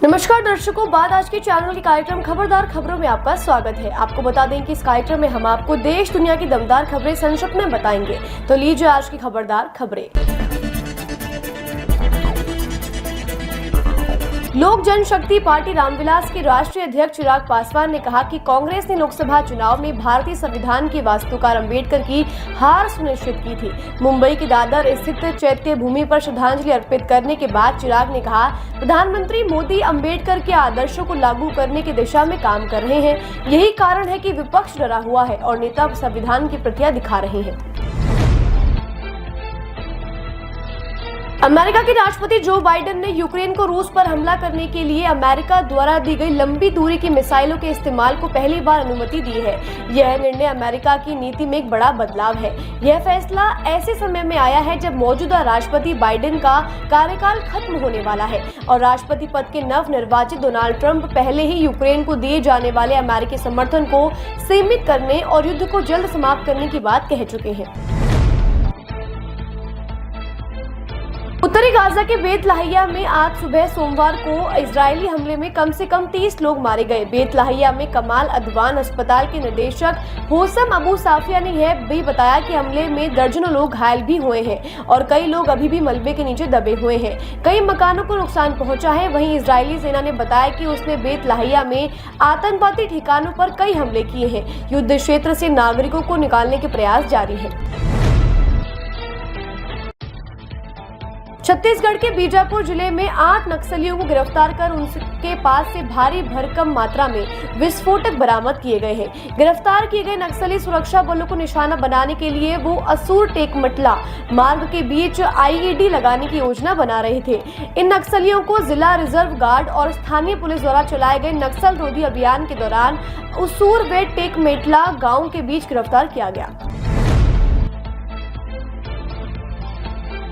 नमस्कार दर्शकों, बाद आज के चैनल के कार्यक्रम खबरदार खबरों में आपका स्वागत है। आपको बता दें कि इस कार्यक्रम में हम आपको देश दुनिया की दमदार खबरें संक्षिप्त में बताएंगे। तो लीजिए आज की खबरदार खबरें। लोक जनशक्ति पार्टी रामविलास के राष्ट्रीय अध्यक्ष चिराग पासवान ने कहा कि कांग्रेस ने लोकसभा चुनाव में भारतीय संविधान के वास्तुकार अंबेडकर की हार सुनिश्चित की थी। मुंबई के दादर स्थित चैत्य भूमि पर श्रद्धांजलि अर्पित करने के बाद चिराग ने कहा, प्रधानमंत्री मोदी अंबेडकर के आदर्शों को लागू करने की दिशा में काम कर रहे हैं। यही कारण है कि विपक्ष डरा हुआ है और नेता संविधान की प्रतियां दिखा रहे हैं। अमेरिका के राष्ट्रपति जो बाइडेन ने यूक्रेन को रूस पर हमला करने के लिए अमेरिका द्वारा दी गई लंबी दूरी की मिसाइलों के इस्तेमाल को पहली बार अनुमति दी है। यह निर्णय अमेरिका की नीति में एक बड़ा बदलाव है। यह फैसला ऐसे समय में आया है जब मौजूदा राष्ट्रपति बाइडेन का कार्यकाल खत्म होने वाला है और राष्ट्रपति पद के नव निर्वाचित डोनाल्ड ट्रंप पहले ही यूक्रेन को दिए जाने वाले अमेरिकी समर्थन को सीमित करने और युद्ध को जल्द समाप्त करने की बात कह चुके हैं। उत्तरी गाजा के बेत लाहिया में आज सुबह सोमवार को इजरायली हमले में कम से कम 30 लोग मारे गए। बेत लाहिया में कमाल अदवान अस्पताल के निदेशक होसम अबू साफिया ने यह भी बताया कि हमले में दर्जनों लोग घायल भी हुए हैं और कई लोग अभी भी मलबे के नीचे दबे हुए हैं। कई मकानों को नुकसान पहुंचा है। वहीं इजरायली सेना ने बताया कि उसने बेत लाहिया में आतंकवादी ठिकानों पर कई हमले किए हैं। युद्ध क्षेत्र से नागरिकों को निकालने के प्रयास जारी है। छत्तीसगढ़ के बीजापुर जिले में 8 नक्सलियों को गिरफ्तार कर उनके पास से भारी भरकम मात्रा में विस्फोटक बरामद किए गए हैं। गिरफ्तार किए गए नक्सली सुरक्षा बलों को निशाना बनाने के लिए वो असूर टेकमटला मार्ग के बीच आईईडी लगाने की योजना बना रहे थे। इन नक्सलियों को जिला रिजर्व गार्ड और स्थानीय पुलिस द्वारा चलाए गए नक्सल रोधी अभियान के दौरान असूर व टेकमेटला गाँव के बीच गिरफ्तार किया गया।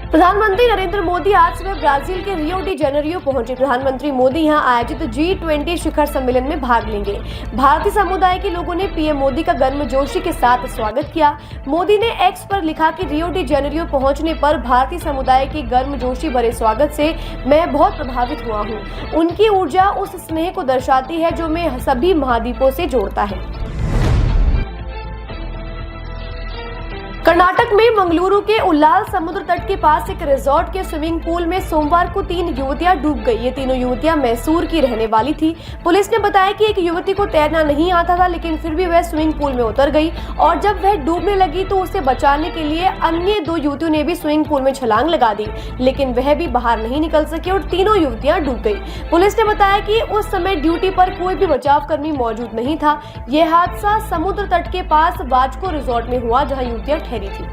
प्रधानमंत्री नरेंद्र मोदी आज सुबह ब्राजील के रियो डी जेनेरियो पहुंचे। प्रधानमंत्री मोदी यहां आयोजित G20 शिखर सम्मेलन में भाग लेंगे। भारतीय समुदाय के लोगों ने पीएम मोदी का गर्मजोशी के साथ स्वागत किया। मोदी ने एक्स पर लिखा कि रियो डी जेनेरियो पहुंचने पर भारतीय समुदाय के गर्मजोशी भरे स्वागत से मैं बहुत प्रभावित हुआ हूं। उनकी ऊर्जा उस स्नेह को दर्शाती है जो मैं सभी महाद्वीपों से जोड़ता है। कर्नाटक में मंगलुरु के उल्लाल समुद्र तट के पास एक रिजॉर्ट के स्विमिंग पूल में सोमवार को 3 युवतियां डूब गई। ये तीनों युवतियां मैसूर की रहने वाली थी। पुलिस ने बताया कि एक युवती को तैरना नहीं आता था, लेकिन फिर भी वह स्विमिंग पूल में उतर गई और जब वह डूबने लगी तो उसे बचाने के लिए अन्य 2 युवतियों ने भी स्विमिंग पूल में छलांग लगा दी, लेकिन वह भी बाहर नहीं निकल सके और तीनों युवतियां डूब गई। पुलिस ने बताया कि उस समय ड्यूटी पर कोई भी बचाव कर्मी मौजूद नहीं था। यह हादसा समुद्र तट के पास वाजको रिजॉर्ट में हुआ, जहाँ युवतियां ठहरी थी।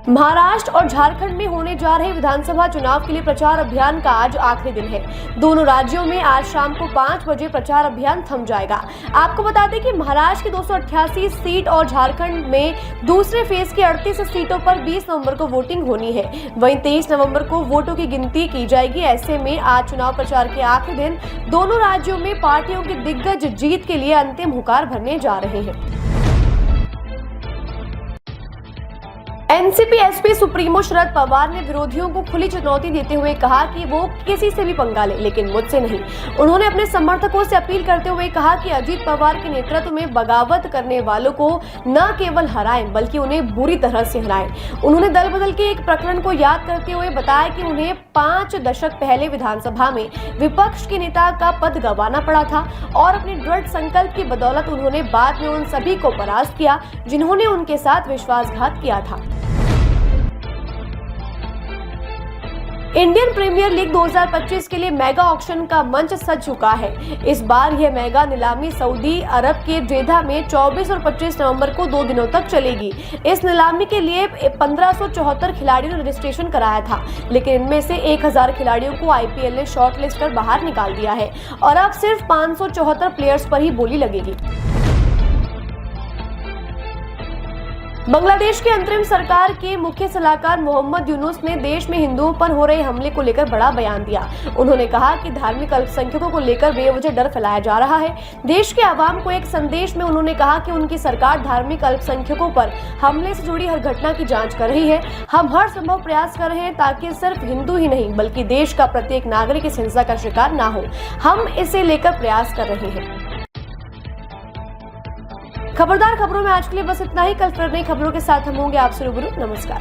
महाराष्ट्र और झारखंड में होने जा रहे विधानसभा चुनाव के लिए प्रचार अभियान का आज आखिरी दिन है। दोनों राज्यों में आज शाम को 5 बजे प्रचार अभियान थम जाएगा। आपको बता दें कि महाराष्ट्र की 288 सीट और झारखंड में दूसरे फेज की 38 सीटों पर 20 नवंबर को वोटिंग होनी है। वहीं 23 नवंबर को वोटों की गिनती की जाएगी। ऐसे में आज चुनाव प्रचार के आखिरी दिन दोनों राज्यों में पार्टियों की दिग्गज जीत के लिए अंतिम हुकार भरने जा रहे हैं। NCP SP supremo Sharad Pawar ने विरोधियों को खुली चुनौती देते हुए कहा कि वो किसी से भी पंगा ले, लेकिन मुझसे नहीं। उन्होंने अपने समर्थकों से अपील करते हुए कहा कि अजीत पवार के नेतृत्व में बगावत करने वालों को न केवल हराएं बल्कि उन्हें बुरी तरह से हराएं। उन्होंने दल बदल के एक प्रकरण को याद करते हुए बताया कि उन्हें 5 दशक पहले विधानसभा में विपक्ष के नेता का पद गंवाना पड़ा था और अपने दृढ़ संकल्प की बदौलत उन्होंने बाद में उन सभी को परास्त किया जिन्होंने उनके साथ विश्वासघात किया था। इंडियन प्रीमियर लीग 2025 के लिए मेगा ऑक्शन का मंच सज चुका है। इस बार यह मेगा नीलामी सऊदी अरब के जेदा में 24 और 25 नवंबर को 2 दिनों तक चलेगी। इस नीलामी के लिए 1574 खिलाड़ियों ने रजिस्ट्रेशन कराया था, लेकिन इनमें से 1000 खिलाड़ियों को आईपीएल ने शॉर्टलिस्ट कर बाहर निकाल दिया है और अब सिर्फ 574 प्लेयर्स पर ही बोली लगेगी। बांग्लादेश के अंतरिम सरकार के मुख्य सलाहकार मोहम्मद यूनुस ने देश में हिंदुओं पर हो रहे हमले को लेकर बड़ा बयान दिया। उन्होंने कहा कि धार्मिक अल्पसंख्यकों को लेकर बेवजह डर फैलाया जा रहा है। देश के आवाम को एक संदेश में उन्होंने कहा कि उनकी सरकार धार्मिक अल्पसंख्यकों पर हमले से जुड़ी हर घटना की जांच कर रही है। हम हर संभव प्रयास कर रहे हैं ताकि सिर्फ हिंदू ही नहीं बल्कि देश का प्रत्येक नागरिक इस हिंसा का शिकार ना हो। हम इसे लेकर प्रयास कर रहे हैं। खबरदार खबरों में आज के लिए बस इतना ही। कल फिर नई खबरों के साथ हम होंगे आपसे रूबरू। नमस्कार।